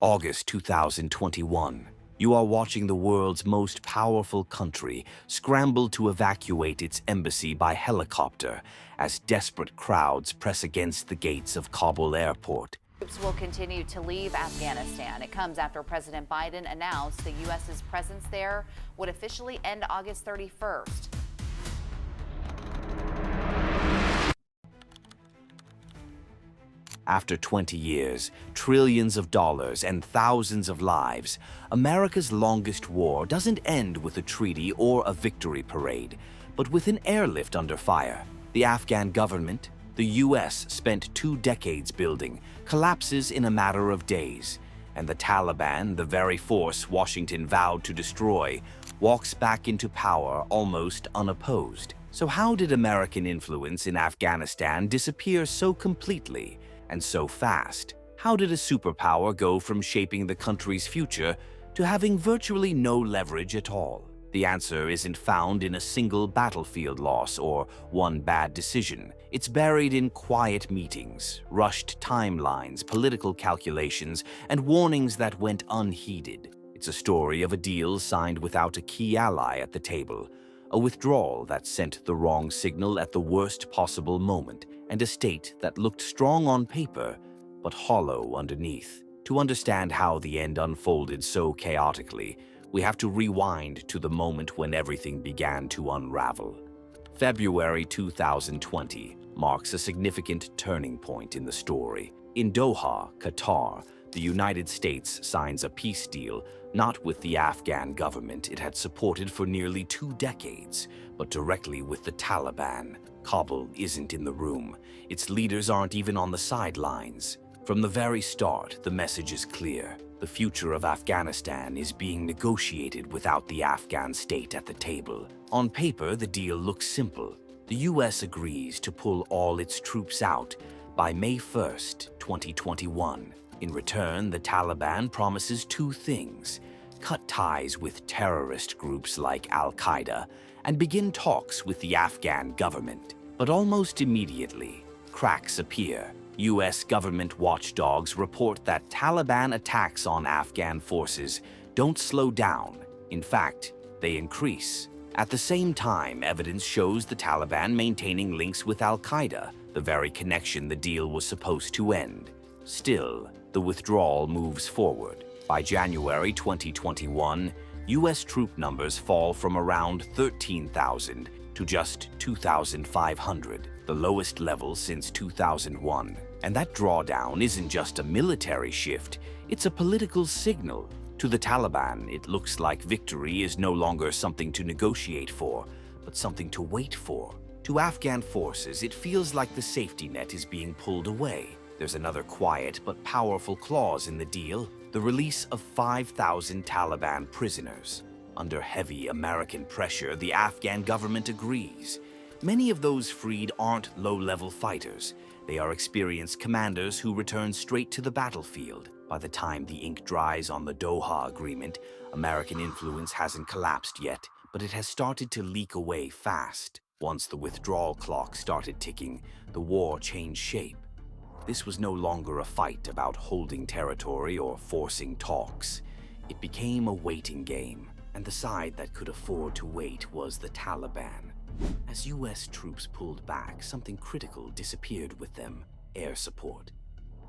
August 2021. You are watching the world's most powerful country scramble to evacuate its embassy by helicopter as desperate crowds press against the gates of Kabul airport. Troops will continue to leave Afghanistan. It comes after President Biden announced the U.S.'s presence there would officially end August 31st. After 20 years, trillions of dollars, and thousands of lives, America's longest war doesn't end with a treaty or a victory parade, but with an airlift under fire. The Afghan government, the U.S. spent 2 decades building, collapses in a matter of days, and the Taliban, the very force Washington vowed to destroy, walks back into power almost unopposed. So how did American influence in Afghanistan disappear so completely? And so fast? How did a superpower go from shaping the country's future to having virtually no leverage at all? The answer isn't found in a single battlefield loss or one bad decision. It's buried in quiet meetings, rushed timelines, political calculations, and warnings that went unheeded. It's a story of a deal signed without a key ally at the table, a withdrawal that sent the wrong signal at the worst possible moment, and a state that looked strong on paper, but hollow underneath. To understand how the end unfolded so chaotically, we have to rewind to the moment when everything began to unravel. February 2020 marks a significant turning point in the story. In Doha, Qatar, the United States signs a peace deal not with the Afghan government it had supported for nearly 2 decades, but directly with the Taliban. Kabul isn't in the room. Its leaders aren't even on the sidelines. From the very start, the message is clear. The future of Afghanistan is being negotiated without the Afghan state at the table. On paper, the deal looks simple. The U.S. agrees to pull all its troops out by May 1st, 2021. In return, the Taliban promises 2 things: cut ties with terrorist groups like Al-Qaeda and begin talks with the Afghan government. But almost immediately, cracks appear. U.S. government watchdogs report that Taliban attacks on Afghan forces don't slow down. In fact, they increase. At the same time, evidence shows the Taliban maintaining links with Al-Qaeda, the very connection the deal was supposed to end. Still, the withdrawal moves forward. By January 2021, U.S. troop numbers fall from around 13,000 to just 2,500, the lowest level since 2001. And that drawdown isn't just a military shift, it's a political signal. To the Taliban, it looks like victory is no longer something to negotiate for, but something to wait for. To Afghan forces, it feels like the safety net is being pulled away. There's another quiet but powerful clause in the deal: the release of 5,000 Taliban prisoners. Under heavy American pressure, the Afghan government agrees. Many of those freed aren't low-level fighters. They are experienced commanders who return straight to the battlefield. By the time the ink dries on the Doha Agreement, American influence hasn't collapsed yet, but it has started to leak away fast. Once the withdrawal clock started ticking, the war changed shape. This was no longer a fight about holding territory or forcing talks. It became a waiting game, and the side that could afford to wait was the Taliban. As U.S. troops pulled back, something critical disappeared with them: air support.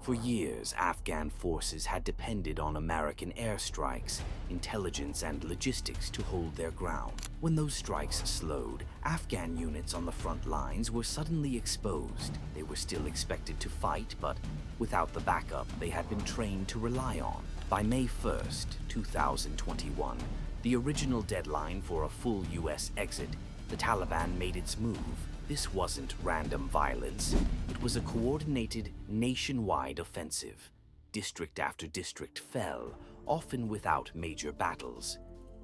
For years, Afghan forces had depended on American airstrikes, intelligence, and logistics to hold their ground. When those strikes slowed, Afghan units on the front lines were suddenly exposed. They were still expected to fight, but without the backup they had been trained to rely on. By May 1st, 2021, the original deadline for a full U.S. exit, the Taliban made its move. This wasn't random violence. It was a coordinated, nationwide offensive. District after district fell, often without major battles.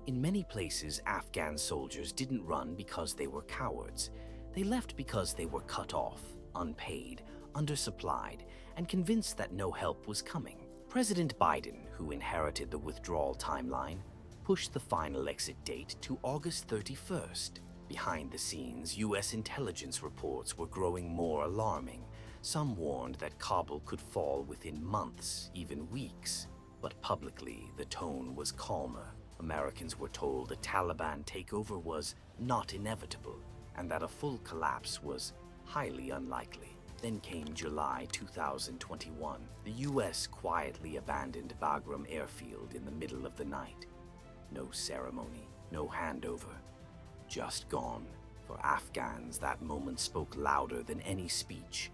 In many places, Afghan soldiers didn't run because they were cowards. They left because they were cut off, unpaid, undersupplied, and convinced that no help was coming. President Biden, who inherited the withdrawal timeline, pushed the final exit date to August 31st. Behind the scenes, U.S. intelligence reports were growing more alarming. Some warned that Kabul could fall within months, even weeks. But publicly, the tone was calmer. Americans were told a Taliban takeover was not inevitable, and that a full collapse was highly unlikely. Then came July 2021. The US quietly abandoned Bagram Airfield in the middle of the night. No ceremony, no handover, just gone. For Afghans, that moment spoke louder than any speech.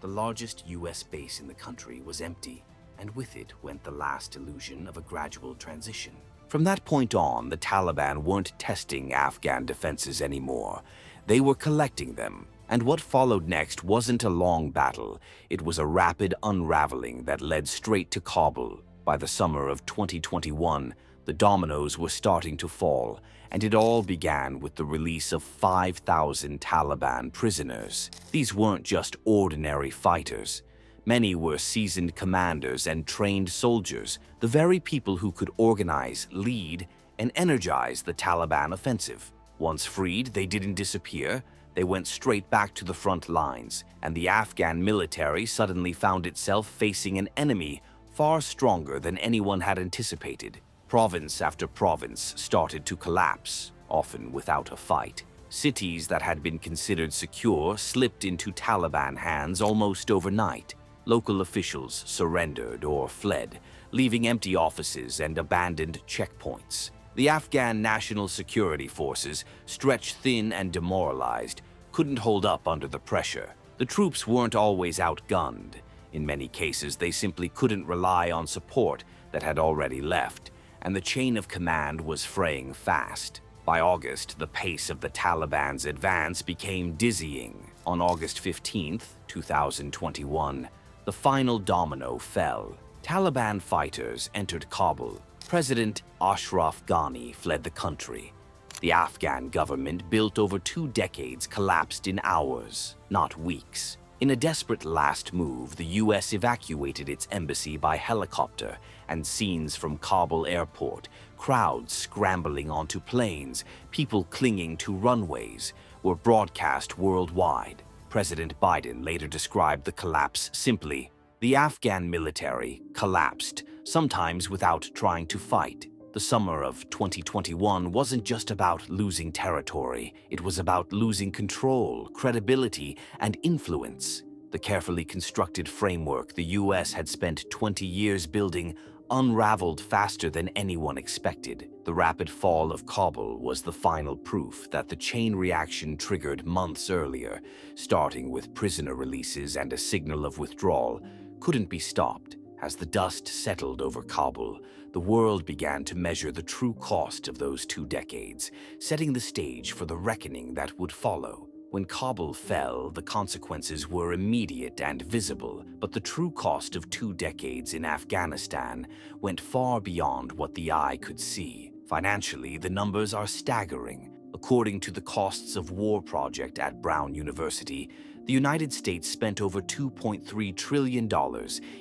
The largest US base in the country was empty, and with it went the last illusion of a gradual transition. From that point on, the Taliban weren't testing Afghan defenses anymore. They were collecting them. And what followed next wasn't a long battle. It was a rapid unraveling that led straight to Kabul. By the summer of 2021, the dominoes were starting to fall, and it all began with the release of 5,000 Taliban prisoners. These weren't just ordinary fighters. Many were seasoned commanders and trained soldiers, the very people who could organize, lead, and energize the Taliban offensive. Once freed, they didn't disappear. They went straight back to the front lines, and the Afghan military suddenly found itself facing an enemy far stronger than anyone had anticipated. Province after province started to collapse, often without a fight. Cities that had been considered secure slipped into Taliban hands almost overnight. Local officials surrendered or fled, leaving empty offices and abandoned checkpoints. The Afghan National Security Forces, stretched thin and demoralized, couldn't hold up under the pressure. The troops weren't always outgunned. In many cases, they simply couldn't rely on support that had already left, and the chain of command was fraying fast. By August, the pace of the Taliban's advance became dizzying. On August 15, 2021, the final domino fell. Taliban fighters entered Kabul. President Ashraf Ghani fled the country. The Afghan government, built over 2 decades, collapsed in hours, not weeks. In a desperate last move, the US evacuated its embassy by helicopter, and scenes from Kabul airport, crowds scrambling onto planes, people clinging to runways, were broadcast worldwide. President Biden later described the collapse simply: the Afghan military collapsed, sometimes without trying to fight. The summer of 2021 wasn't just about losing territory. It was about losing control, credibility, and influence. The carefully constructed framework the US had spent 20 years building unraveled faster than anyone expected. The rapid fall of Kabul was the final proof that the chain reaction triggered months earlier, starting with prisoner releases and a signal of withdrawal, couldn't be stopped. As the dust settled over Kabul, the world began to measure the true cost of those 2 decades, setting the stage for the reckoning that would follow. When Kabul fell, the consequences were immediate and visible, but the true cost of 2 decades in Afghanistan went far beyond what the eye could see. Financially, the numbers are staggering. According to the Costs of War project at Brown University, the United States spent over $2.3 trillion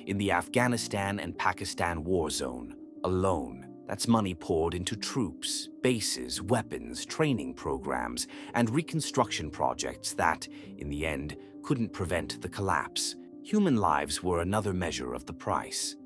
in the Afghanistan and Pakistan war zone alone. That's money poured into troops, bases, weapons, training programs, and reconstruction projects that, in the end, couldn't prevent the collapse. Human lives were another measure of the price.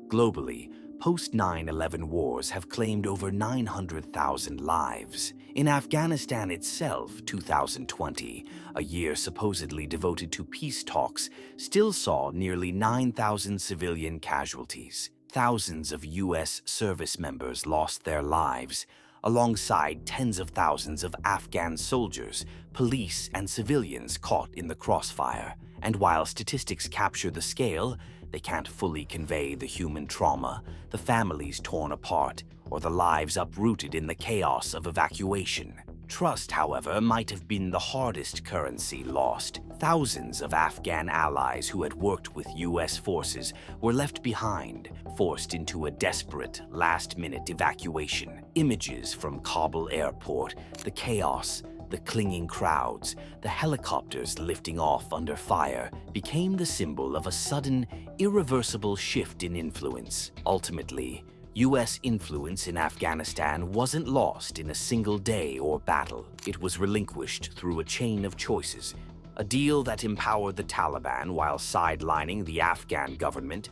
Globally, post-9/11 wars have claimed over 900,000 lives. In Afghanistan itself, 2020, a year supposedly devoted to peace talks, still saw nearly 9,000 civilian casualties. Thousands of US service members lost their lives, alongside tens of thousands of Afghan soldiers, police, and civilians caught in the crossfire. And while statistics capture the scale, they can't fully convey the human trauma, the families torn apart, or the lives uprooted in the chaos of evacuation. Trust, however, might have been the hardest currency lost. Thousands of Afghan allies who had worked with US forces were left behind, forced into a desperate, last-minute evacuation. Images from Kabul airport, the chaos, the clinging crowds, the helicopters lifting off under fire, became the symbol of a sudden, irreversible shift in influence. Ultimately, US influence in Afghanistan wasn't lost in a single day or battle. It was relinquished through a chain of choices, a deal that empowered the Taliban while sidelining the Afghan government,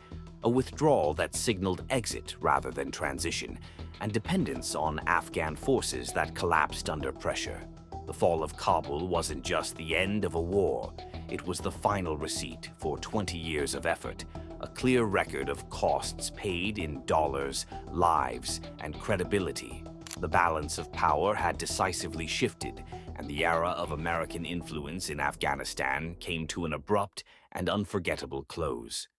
a withdrawal that signaled exit rather than transition, and dependence on Afghan forces that collapsed under pressure. The fall of Kabul wasn't just the end of a war, it was the final receipt for 20 years of effort, a clear record of costs paid in dollars, lives, and credibility. The balance of power had decisively shifted, and the era of American influence in Afghanistan came to an abrupt and unforgettable close.